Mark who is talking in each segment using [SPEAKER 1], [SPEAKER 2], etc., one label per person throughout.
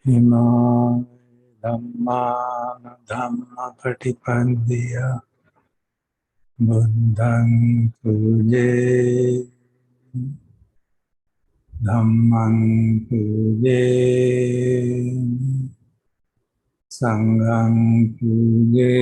[SPEAKER 1] इमां धम्मान् धम्मपटिपन्य बुद्धं पूजे धम्मं पूजे संघं पूजे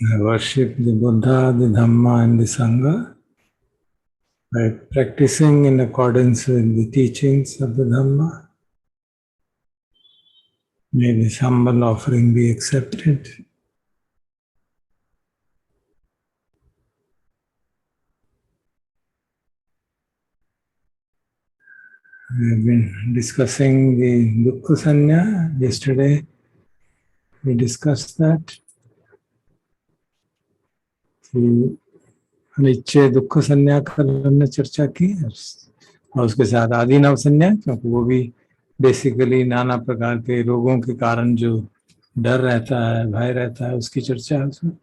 [SPEAKER 1] I worship the Buddha, the Dhamma and the Sangha by practicing in accordance with the teachings of the Dhamma. May this humble offering be accepted. We have been discussing the Dukkha Sanya. Yesterday we discussed that. अनिच्छे दुख संन्या कल हमने चर्चा की और उसके साथ आदिनव संन्या, क्योंकि वो भी बेसिकली नाना प्रकार के रोगों के कारण जो डर रहता है, भय रहता है, उसकी चर्चा है उसमें।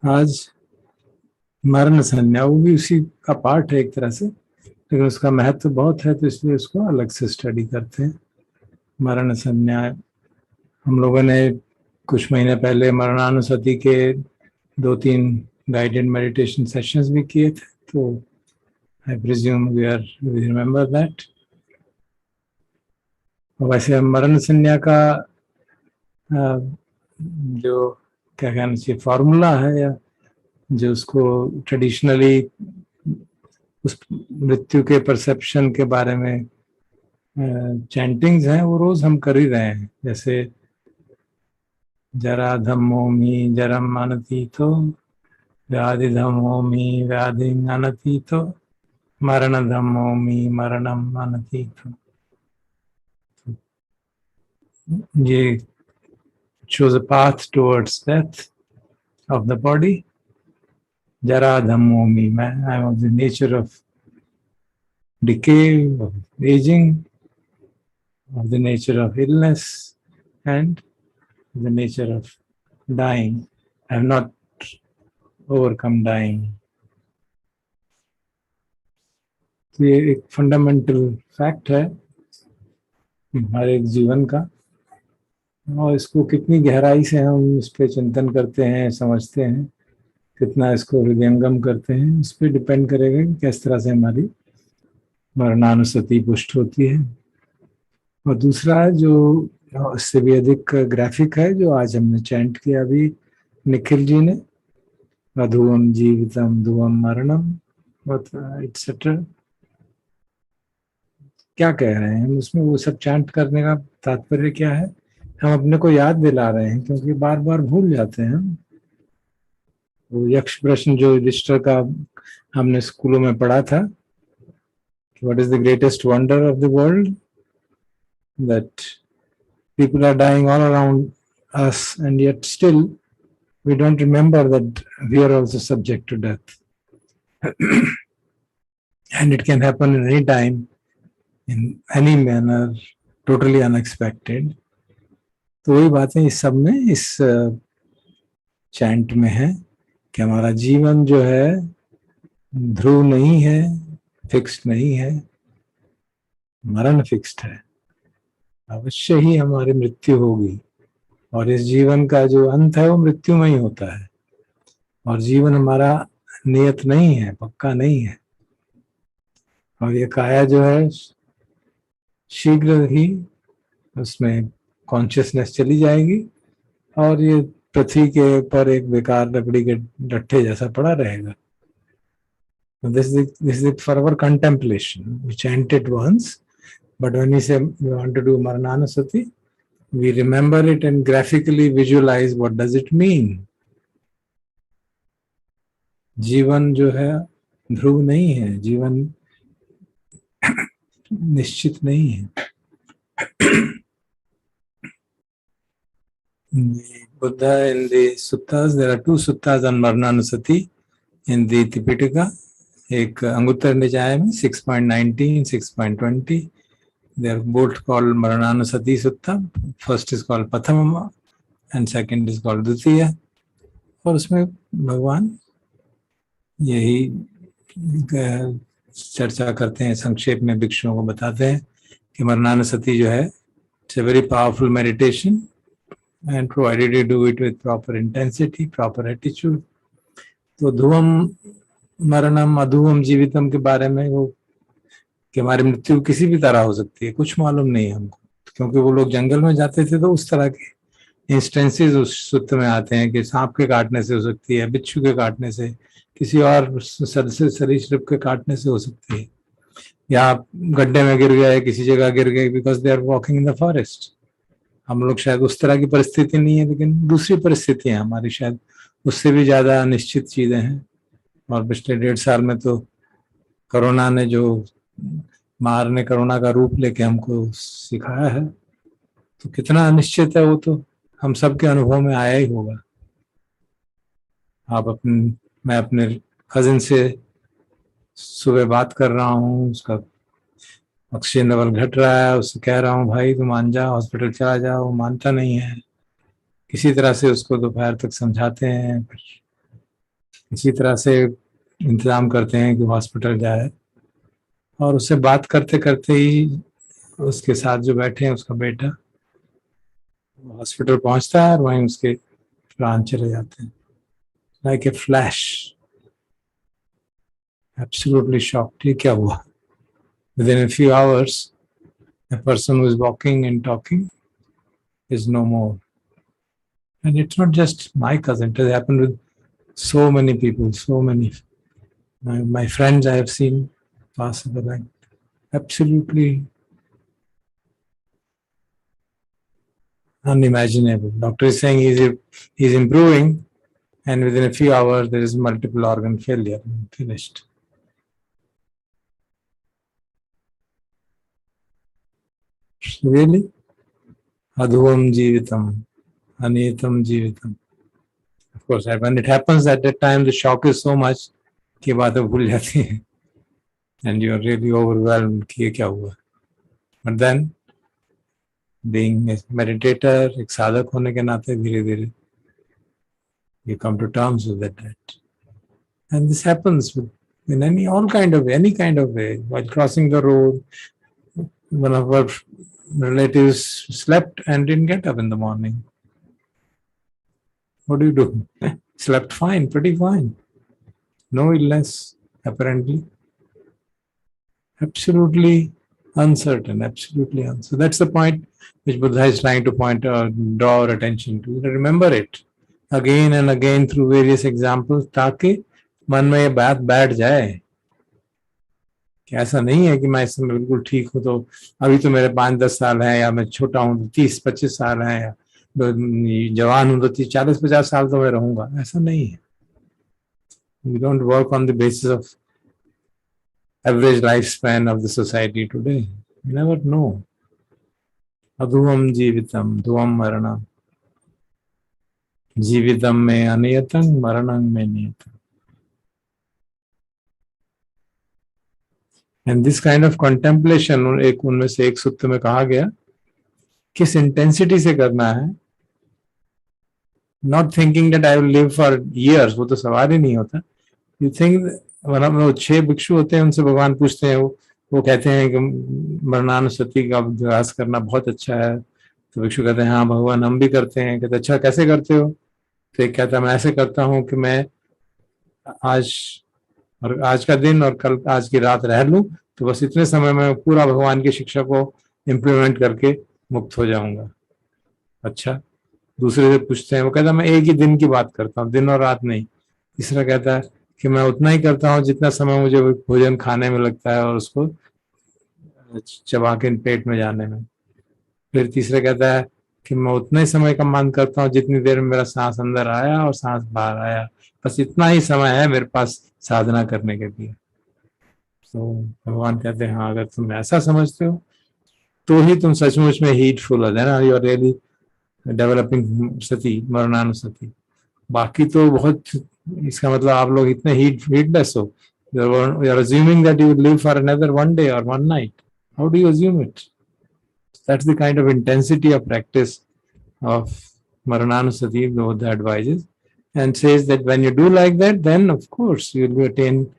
[SPEAKER 1] आज मरण संन्या, वो भी उसी का पार्ट है एक तरह से, लेकिन उसका महत्व बहुत है तो इसलिए उसको अलग से स्टडी करते हैं। मरण संन्या हम लोगों ने कुछ महीने पहले मरणानुसति के 2-3 गाइडेड मेडिटेशन सेशंस भी किए थे, तो I presume we remember that. वैसे मरण संन्या का जो क्या कहना चाहिए फॉर्मूला है, या जो उसको ट्रेडिशनली उस मृत्यु के परसेप्शन के बारे में चैंटिंग्स हैं, वो रोज हम कर ही रहे हैं। जैसे जरा धम्मोमि जरम मानतीतो, व्याधि धम्मोमि व्याधि मानतीतो, मरण धम्मोमि मरणम मानतीतो। ये shows a path towards death of the body. Jara dhammomi, I am of the nature of decay, of aging, of the nature of illness, and the nature of dying. I have not overcome dying. तो ये एक fundamental fact है हमारे जीवन का, और इसको कितनी गहराई से हम इस पे चिंतन करते हैं, समझते हैं, कितना इसको हृदयंगम करते हैं, उस पर डिपेंड करेगा कि किस तरह से हमारी मरणानुसति पुष्ट होती है। और दूसरा जो इससे भी अधिक ग्राफिक है, जो आज हमने चैंट किया अभी निखिल जी ने, अधुवम जीवितम धुवम मरणम एटसेट्रा, क्या कह रहे हैं उसमें? वो सब चैंट करने का तात्पर्य क्या है? हम अपने को याद दिला रहे हैं, क्योंकि बार बार भूल जाते हैं। वो यक्ष प्रश्न जो युधिष्ठिर का हमने स्कूलों में पढ़ा था, what is the greatest wonder of the world, that people are dying all around us and yet still we don't remember that we are also subject to death. And it can happen at any time, in any manner, totally unexpected. तो वही बातें इस सब में, इस chant में है कि हमारा जीवन जो है ध्रुव नहीं है, फिक्स्ड नहीं है, मरण फिक्स्ड है। अवश्य ही हमारी मृत्यु होगी, और इस जीवन का जो अंत है वो मृत्यु में ही होता है, और जीवन हमारा नियत नहीं है, पक्का नहीं है। और ये काया जो है शीघ्र ही उसमें कॉन्शियसनेस चली जाएगी, और ये पृथ्वी के ऊपर एक बेकार लकड़ी के डट्ठे जैसा पड़ा रहेगा। This is for our contemplation. We chant it once, but when we say we want to do Marananasati, we remember it and graphically visualize what does it mean. जीवन जो है ध्रुव नहीं है, जीवन निश्चित नहीं है। Buddha in the suttas, there are 2 suttas on Marananasati in the Tipitaka. एक अंगुत्तर निकाय में 6.19, 6.20, they are both called Marananasati Sutta. First is called Pathamama and second is called Dutiya. और उसमें भगवान यही चर्चा करते हैं, संक्षेप में भिक्षुओं को बताते हैं कि मरणानुसति जो है, it's a very powerful meditation and provided you do it with proper intensity, proper attitude. तो ध्रुवम मरणम अधुवम जीवितम के बारे में वो कि हमारी मृत्यु किसी भी तरह हो सकती है, कुछ मालूम नहीं है हमको, क्योंकि वो लोग जंगल में जाते थे तो उस तरह के इंस्टेंसेस उस सूत्र में आते हैं कि सांप के काटने से हो सकती है, बिच्छू के काटने से, किसी और सरीसृप के काटने से हो सकती है, या गड्ढे में गिर गए, किसी जगह गिर गए because they are walking in the forest. हम लोग शायद उस तरह की परिस्थिति नहीं है, लेकिन दूसरी परिस्थितियां हमारी शायद उससे भी ज्यादा अनिश्चित चीजें हैं। और पिछले 1.5 साल में तो कोरोना ने जो मार ने कोरोना का रूप लेके हमको सिखाया है, तो कितना अनिश्चित है वो तो हम सबके अनुभव में आया ही होगा। मैं अपने कजिन से सुबह बात कर रहा हूँ, उसका ऑक्सीजन लेवल घट रहा है, उससे कह रहा हूँ भाई तुम मान जा, हॉस्पिटल चला जाओ, वो मानता नहीं है। किसी तरह से उसको दोपहर तक समझाते हैं, फिर किसी तरह से इंतजाम करते हैं कि हॉस्पिटल जाए, और उससे बात करते करते ही उसके साथ जो बैठे हैं उसका बेटा हॉस्पिटल पहुंचता है और वहीं उसके प्राण चले जाते हैं, like a flash, absolutely shocked. ये क्या हुआ? Within a few hours, a person who is walking and talking is no more. And it's not just my cousin, it has happened with so many people, so many. My friends I have seen pass away like absolutely unimaginable. Doctor is saying he's improving, and within a few hours there is multiple organ failure, finished. Really? Adhuvam jivitam, anitam jivitam. Of course, when it happens at that time, the shock is so much कि बातें भूल जाती हैं, and you are really overwhelmed कि ये क्या हुआ. But then, being a meditator, एक साधक होने के नाते धीरे धीरे you come to terms with that. And this happens in any kind of way. While crossing the road, one of our relatives slept and didn't get up in the morning. What do? Slept fine, pretty fine. No illness, apparently. Absolutely uncertain, absolutely uncertain. So that's the point which Buddha is trying to draw our attention to. Remember it again and again through various examples, ताकि मन में ये बात बैठ जाए कि ऐसा नहीं है कि मैं इस समय बिल्कुल ठीक हूँ, तो अभी तो मेरे 5-10 साल हैं, या मैं छोटा हूँ तो 30-25 साल हैं, या जवान हूँ तो 40-50 साल तो मैं रहूंगा, ऐसा नहीं है. We don't work on the basis of average lifespan of the society today. You never know. Adhuvam jivitam, dhuvam maranam. Jivitam me aniyatang, maranam me niyatam. And this kind of contemplation, उनमें से एक सूत्र में कहा गया, किस intensity से करना है. Not thinking that I will live for years, वो तो सवाल ही नहीं होता. You think, वो 6 भिक्षु होते हैं, उनसे भगवान पूछते हैं, वो कहते हैं कि मरणानुसति का अभ्यास करना बहुत अच्छा है. तो भिक्षु कहते हैं हाँ भगवान हम भी करते हैं. कहते अच्छा कैसे करते हो? तो एक कहता है मैं ऐसे करता हूँ कि मैं आज का दिन और कल आज की रात रह लूं, तो बस इतने समय में पूरा भगवान की शिक्षा को इम्प्लीमेंट करके मुक्त हो जाऊंगा. अच्छा. दूसरे से पूछते हैं, वो कहता है मैं एक ही दिन की बात करता हूँ, दिन और रात नहीं. तीसरा कहता है कि मैं उतना ही करता हूँ जितना समय मुझे भोजन खाने में लगता है और उसको चबा के पेट में जाने में. फिर तीसरा कहता है कि मैं उतना ही समय का मान करता हूँ जितनी देर में मेरा सांस अंदर आया और सांस बाहर आया, बस इतना ही समय है मेरे पास साधना करने के लिए. तो भगवान कहते हैं हाँ अगर तुम ऐसा समझते हो तो ही तुम सचमुच में हीटफुल हो, देना यू आर रियली डेवलपिंग सती, मरणानुसति. बाकी तो बहुत, इसका मतलब आप लोग इतने हीटलेस हो. You are assuming that you will live for another one day or one night. How do you assume it? That's the kind of intensity of practice of Marananusati Buddha advises. and says that when you do like that, then of course you will attain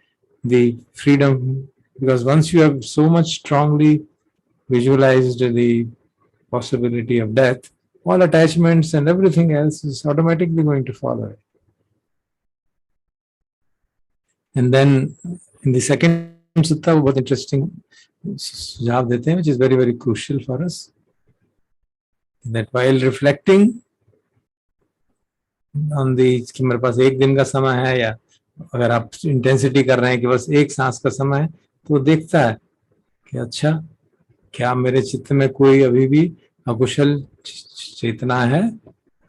[SPEAKER 1] the freedom, because once you have so much strongly visualized the possibility of death, all attachments and everything else is automatically going to fall away. And then in the second sutta, वो बहुत interesting सुझाव देते हैं, which is very, very crucial for us, that while reflecting on the कि मेरे पास एक दिन का समय है, या अगर आप इंटेंसिटी कर रहे हैं कि बस एक सांस का समय है, तो देखता है कि अच्छा, क्या मेरे चित्त में कोई अभी भी अकुशल चेतना है?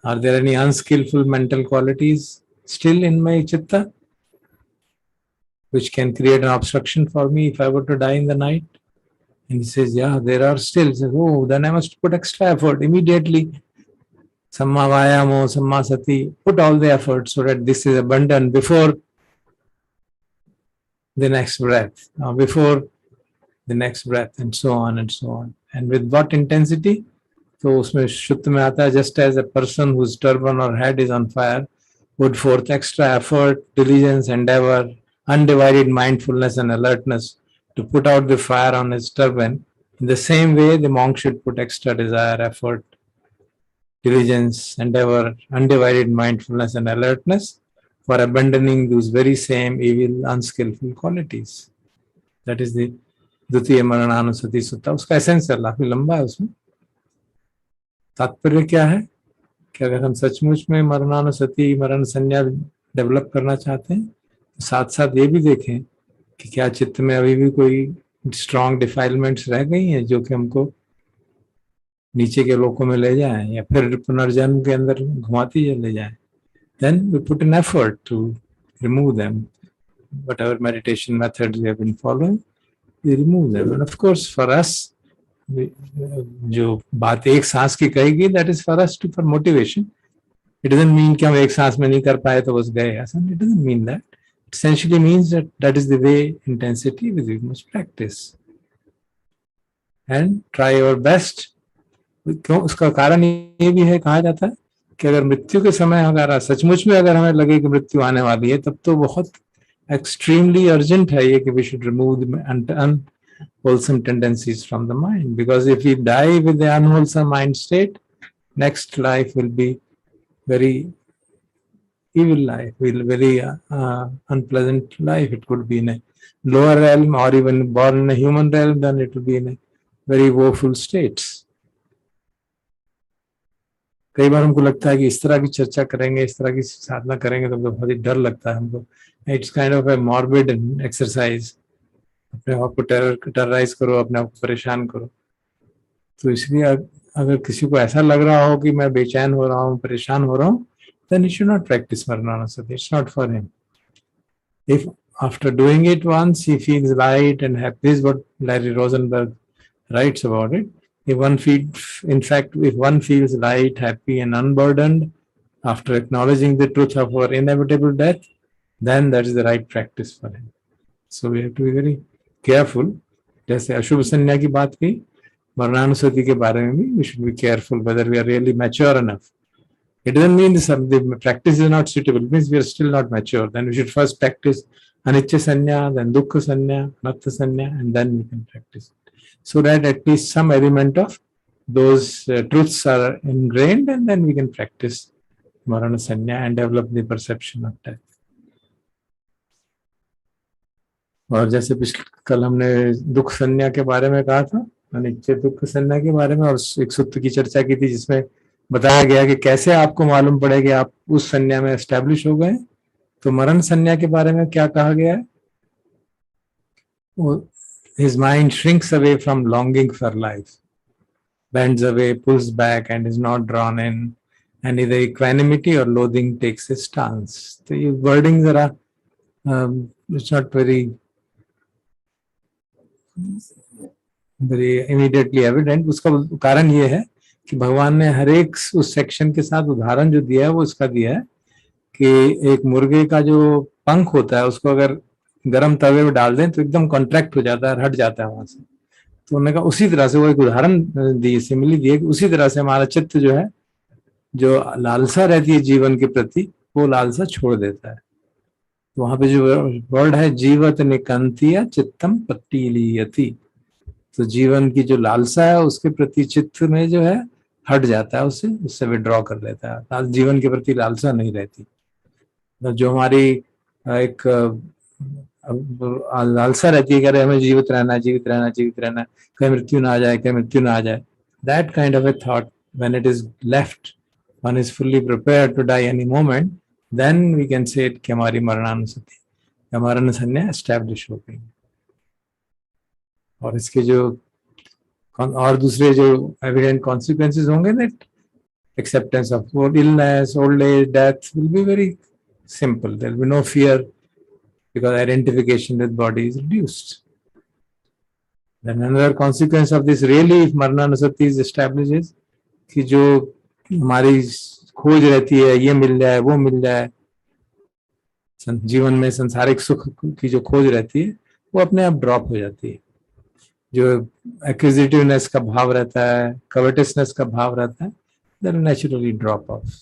[SPEAKER 1] Are there any unskillful mental qualities still in my chitta which can create an obstruction for me if I were to die in the night? And he says, yeah, there are still. He says, oh, then I must put extra effort immediately. Samma vayamo, samma sati, put all the effort so that this is abundant before the next breath, before the next breath, and so on and so on. And with what intensity? तो उसमें शुद्ध में आता है, just as a person whose turban or head is on fire put forth extra effort, diligence, endeavor, undivided mindfulness and alertness to put out the fire on his turban, in the same way the monk should put extra desire, effort, diligence, endeavor, undivided mindfulness and alertness for abandoning those very same evil, unskillful qualities. That is the द्वितीय मरणानुसति सुत्ता. उसका essence है, काफी लंबा है. उसमें तात्पर्य क्या है कि अगर हम सचमुच में मरणानुसति, मरण संज्ञा डेवलप करना चाहते हैं, तो साथ साथ ये भी देखें कि क्या चित्त में अभी भी कोई स्ट्रॉन्ग डिफाइलमेंट्स रह गई हैं जो कि हमको नीचे के लोकों में ले जाएं या फिर पुनर्जन्म के अंदर घुमाती ले जाएं. Then we put an effort to remove them. Whatever meditation methods we have been following, we remove them. And of course, for us, जो बात एक सांस की कहेगी, that is for us to for motivation. It doesn't mean कि हम एक सांस में नहीं कर पाए तो बस गए. It doesn't mean that. It essentially means that that is the way intensity with which we must practice and try our best. क्यों? उसका कारण ये भी है, कहा जाता है कि अगर मृत्यु के समय अगर सचमुच में अगर हमें लगे कि मृत्यु आने वाली है, तब तो बहुत extremely urgent है ये कि we should remove the unwholesome tendencies from the mind, because if we die with the unwholesome mind state, next life will be very evil life, very unpleasant life. It could be in a lower realm or even born in a human realm, then it will be in a very woeful states. कई बार हमको लगता है कि इस तरह की चर्चा करेंगे, इस तरह की साधना करेंगे तो बहुत ही डर लगता है हमको. It's kind of A morbid exercise. अपने आप को टेरराइज करो, अपने आप को परेशान करो. तो इसलिए अगर किसी को ऐसा लग रहा हो कि मैं बेचैन हो रहा हूँ, परेशान हो रहा हूँ, then he should not practice Maraṇasati. It's not for him. If after doing it once he feels light and happy, this is what Larry Rosenberg writes about it. If one feels light, happy and unburdened after acknowledging the truth of our inevitable death, then that is the right practice for him. So we have to be very careful. जैसे अशुभ संज्ञा की बात की, मरणानुसति के बारे में भी we should be careful whether we are really mature enough. It doesn't mean the practice is not suitable. It means we are still not mature. Then we should first practice anicca sanya, then dukkha sanya, anatta sanya, and then we can practice. So that at least some element of those truths are ingrained, and then we can practice marana sanya and develop the perception of death. और जैसे कल हमने दुख संज्ञा के बारे में कहा था, अनित्य दुख संज्ञा के बारे में, और एक सूत्र की चर्चा की थी जिसमें बताया गया कि कैसे आपको मालूम पड़े कि आप उस संज्ञा में एस्टैब्लिश हो गए. तो मरण संज्ञा के बारे में क्या कहा गया है? His mind shrinks away from longing for life, bends away, pulls back, and is not drawn in, and either equanimity or loathing takes a stance. तो ये wording जरा it's not very immediately evident. उसका कारण ये है कि भगवान ने हर एक उस सेक्शन के साथ उदाहरण जो दिया है वो इसका दिया है कि एक मुर्गे का जो पंख होता है उसको अगर गरम तवे में डाल दें तो एकदम कॉन्ट्रैक्ट हो जाता है, हट जाता है वहां से. तो उन्होंने कहा उसी तरह से वो एक उदाहरण दी, सिमिली दी, उसी तरह से हमारा चित्त जो है, जो लालसा रहती है जीवन के प्रति, वो लालसा छोड़ देता है। तो वहां पे जो वर्ड है जीवत निकंतिया चित्तम पट्टीलियति, तो जीवन की जो लालसा है उसके प्रति चित्त में जो है हट जाता है, उससे विड्रॉ कर लेता है, जीवन के प्रति लालसा नहीं रहती। तो जो हमारी एक लालसा रहती है कि अरे हमें जीवित रहना, जीवित रहना, जीवित रहना, कहीं मृत्यु ना आ जाए, कहीं मृत्यु ना आ जाए, that kind of a thought when it is left, one is fully prepared to die any moment, then we can say it कि हमारी मरणानुसति, हमारा संन्यास एस्टैब्लिश हो गई। और इसके जो और दूसरे जो एविडेंट कॉन्सिक्वेंसेस होंगे, that acceptance of illness, old age, death will be very simple. There will be no fear because identification with body is reduced. Then another consequence of this really, if Marananusati is established, is कि जो हमारी खोज रहती है, ये मिल जाए, वो मिल जाए, जीवन में संसारिक सुख की जो खोज रहती है वो अपने आप ड्रॉप हो जाती है। जो एक्विजिटिवनेस का भाव रहता है, कवर्टियसनेस का भाव रहता है, that will naturally drop off.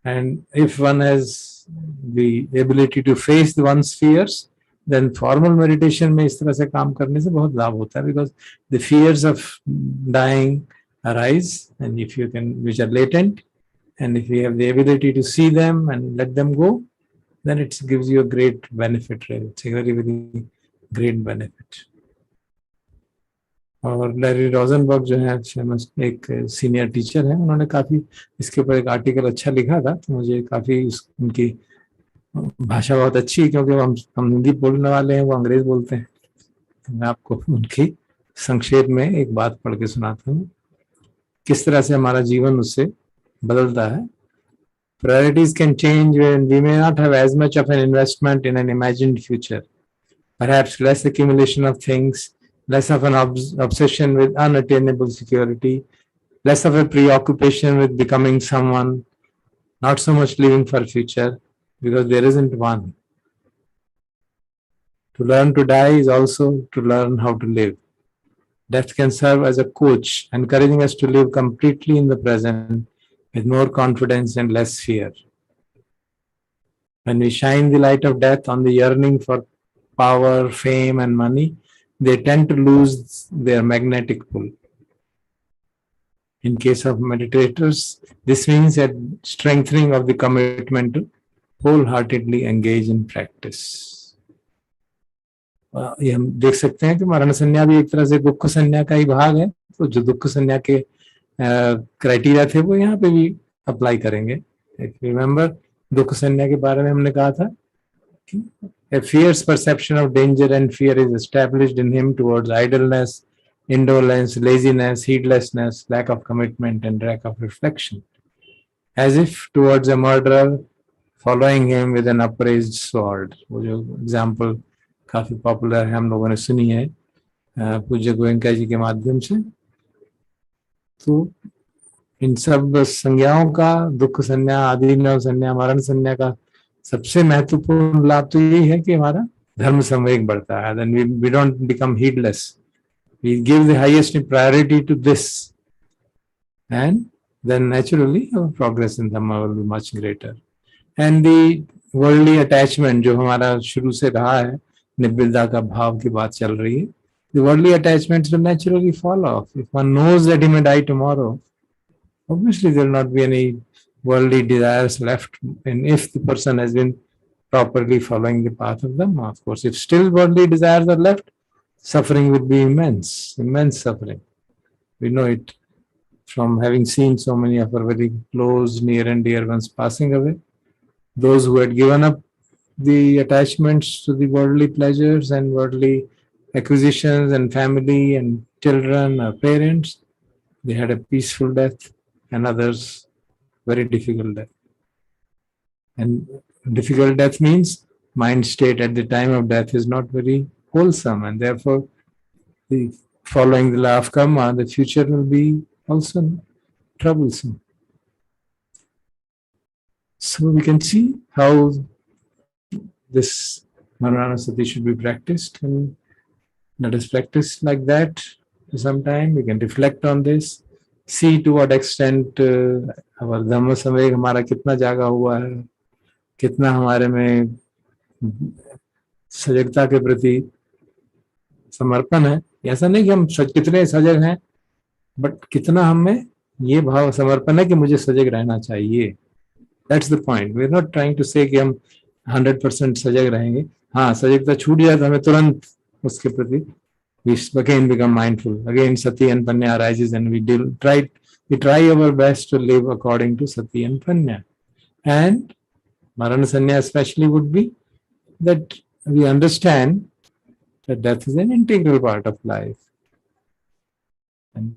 [SPEAKER 1] And if one has the ability to face one's fears, then formal meditation में इस तरह से काम करने से बहुत लाभ होता है, because the fears of dying arise, and if you can, which are latent, and if you have the ability to see them and let them go, then it gives you a great benefit. It's a very, very great benefit. और Larry Rosenberg जो है famous एक senior teacher है, उन्होंने काफ़ी इसके ऊपर एक आर्टिकल अच्छा लिखा था, तो मुझे काफ़ी उनकी भाषा बहुत अच्छी है, क्योंकि हम हिंदी बोलने वाले हैं, वो अंग्रेज बोलते हैं। तो मैं आपको उनकी संक्षेप में एक बात पढ़ के सुनाता हूँ, किस तरह से हमारा जीवन उससे बदलता है। Priorities can change when we may not have as much of an investment in an imagined future, perhaps less accumulation of things, less of an obsession with unattainable security, less of a preoccupation with becoming someone, not so much living for future, because there isn't one. To learn to die is also to learn how to live. Death can serve as a coach, encouraging us to live completely in the present with more confidence and less fear. When we shine the light of death on the yearning for power, fame, and money, they tend to lose their magnetic pull. In case of meditators, this means a strengthening of the commitment to wholeheartedly engage in practice. ये हम देख सकते हैं कि मरण संन्यास भी एक तरह से दुख संन्यास का ही भाग है, तो जो दुख संन्यास के क्राइटेरिया थे वो यहाँ पे भी अप्लाई करेंगे। रिमेम्बर, दुख संन्यास के बारे में हमने कहा था कि a fierce perception of danger and fear is established in him towards idleness, indolence, laziness, heedlessness, lack of commitment, and lack of reflection, as if towards a murderer following him with an upraised sword. वो जो example काफी popular है, हम लोगों ने सुनी है पूज्य गोयंका जी के माध्यम से। तो इन सब संज्ञाओं का, दुख संज्ञा, आदिनव संज्ञा, मरण संज्ञा का सबसे महत्वपूर्ण लाभ तो यही है कि हमारा धर्म संवेग बढ़ता है। Then we don't become heedless. We give the highest priority to this, and then naturally our progress in Dhamma will be much greater. And the worldly attachment जो हमारा शुरू से रहा है, निब्बिदा का भाव की बात चल रही है, the worldly attachments will naturally fall off. If one knows that he may die tomorrow, obviously there will not be any worldly desires left, and if the person has been properly following the path of Dhamma. Of course, if still worldly desires are left, suffering would be immense suffering. We know it from having seen so many of our very close, near and dear ones passing away. Those who had given up the attachments to the worldly pleasures and worldly acquisitions and family and children or parents, they had a peaceful death, and others very difficult death. And difficult death means mind state at the time of death is not very wholesome, and therefore following the law of karma, the future will be also troublesome. So we can see how this Maranasati should be practiced, and let us practice like that for some time. We can reflect on this. see to what extent our धम्म संवेग हमारा कितना जागा हुआ है, कितना हमारे में सजगता के प्रति समर्पण है. ऐसा नहीं कि हम कितने सजग हैं, बट कितना हमें ये भाव समर्पण है कि मुझे सजग रहना चाहिए. That's the point. We are not trying to say कि हम 100% सजग रहेंगे. हाँ, सजगता छूट जाए तो हमें तुरंत उसके प्रति we again become mindful. Again, Sati and Panya arises, and we try our best to live according to Sati and Panya. And Marana Sanya especially would be that we understand that death is an integral part of life. And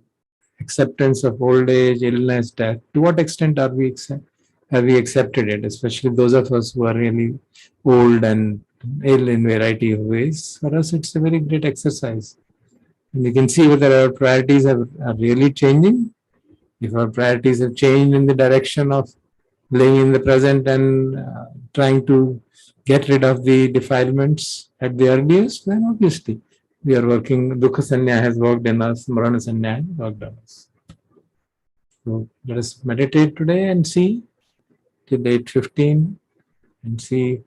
[SPEAKER 1] acceptance of old age, illness, death, to what extent have we accepted it, especially those of us who are really old and ill in variety of ways. For us, it's a very great exercise. And you can see whether our priorities are really changing. If our priorities have changed in the direction of living in the present and trying to get rid of the defilements at the earliest, then obviously we are working. Dukkha Sanya has worked in us, Marana Sanya has worked on us. So let us meditate today and see till date 15 and see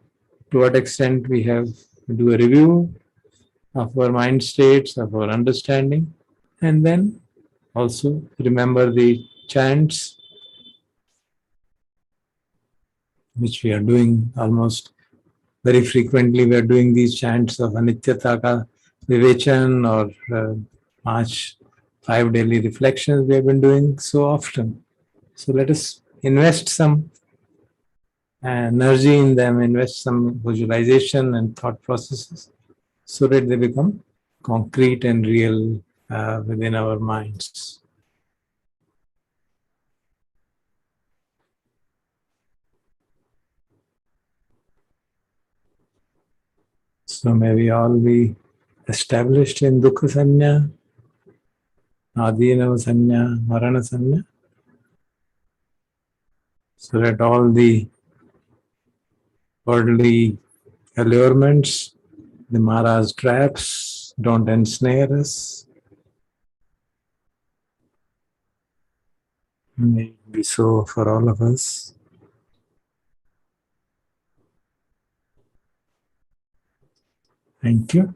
[SPEAKER 1] to what extent we have to do a review of our mind states, of our understanding, and then also remember the chants which we are doing almost very frequently. We are doing these chants of Anityata ka Vivechan or 5 daily reflections we have been doing so often. So let us invest some energy in them, invest some visualization and thought processes so that they become concrete and real within our minds. So may we all be established in Dukkha Sanya, Adinava Sanya, Marana Sanya, so that all the worldly allurements, the Mara's traps, don't ensnare us. May it be so for all of us. Thank you.